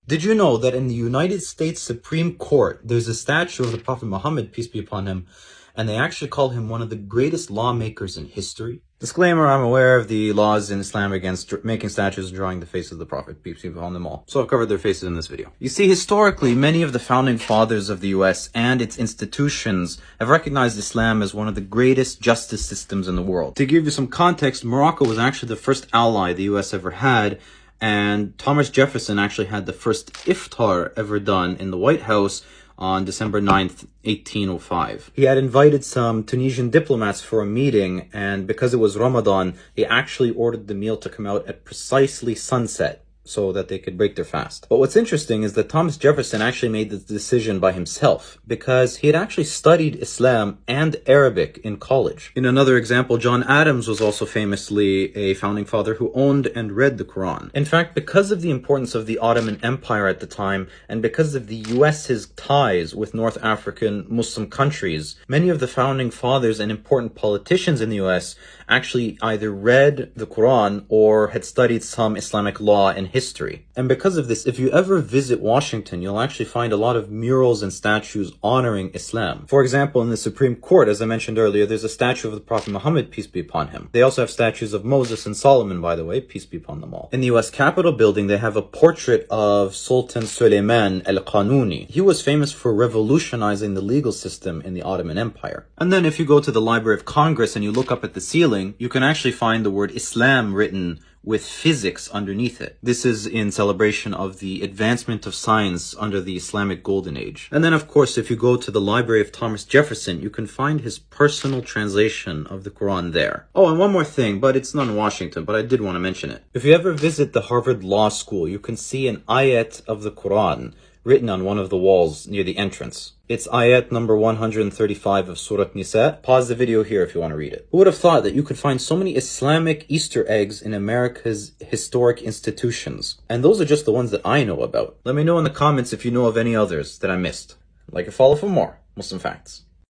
Did you know that in the United States Supreme Court, there's a statue of the Prophet Muhammad, peace be upon him, and they actually call him one of the greatest lawmakers in history? Disclaimer, I'm aware of the laws in Islam against making statues and drawing the face of the Prophet, peace be upon them all. So I've covered their faces in this video. You see, historically, many of the founding fathers of the US and its institutions have recognized Islam as one of the greatest justice systems in the world. To give you some context, Morocco was actually the first ally the US ever had, and Thomas Jefferson actually had the first iftar ever done in the White House on December 9th, 1805. He had invited some Tunisian diplomats for a meeting, and because it was Ramadan, he actually ordered the meal to come out at precisely sunset so that they could break their fast. But what's interesting is that Thomas Jefferson actually made the decision by himself because he had actually studied Islam and Arabic in college. In another example, John Adams was also famously a founding father who owned and read the Quran. In fact, because of the importance of the Ottoman Empire at the time, and because of the US's ties with North African Muslim countries, many of the founding fathers and important politicians in the US actually either read the Quran or had studied some Islamic law and history. And because of this, if you ever visit Washington, you'll actually find a lot of murals and statues honoring Islam. For example, in the Supreme Court, as I mentioned earlier, there's a statue of the Prophet Muhammad, peace be upon him. They also have statues of Moses and Solomon, by the way, peace be upon them all. In the US Capitol building, they have a portrait of Sultan Suleiman al-Qanuni. He was famous for revolutionizing the legal system in the Ottoman Empire. And then if you go to the Library of Congress and you look up at the ceiling, you can actually find the word Islam written with physics underneath it. This is in celebration of the advancement of science under the Islamic Golden Age. And then, of course, if you go to the Library of Thomas Jefferson, you can find his personal translation of the Quran there. Oh, and one more thing, but it's not in Washington, but I did want to mention it. If you ever visit the Harvard Law School, you can see an ayat of the Quran written on one of the walls near the entrance. It's ayat number 135 of Surah Nisa. Pause the video here if you want to read it. Who would have thought that you could find so many Islamic Easter eggs in America's historic institutions? And those are just the ones that I know about. Let me know in the comments if you know of any others that I missed. Like and follow for more Muslim facts.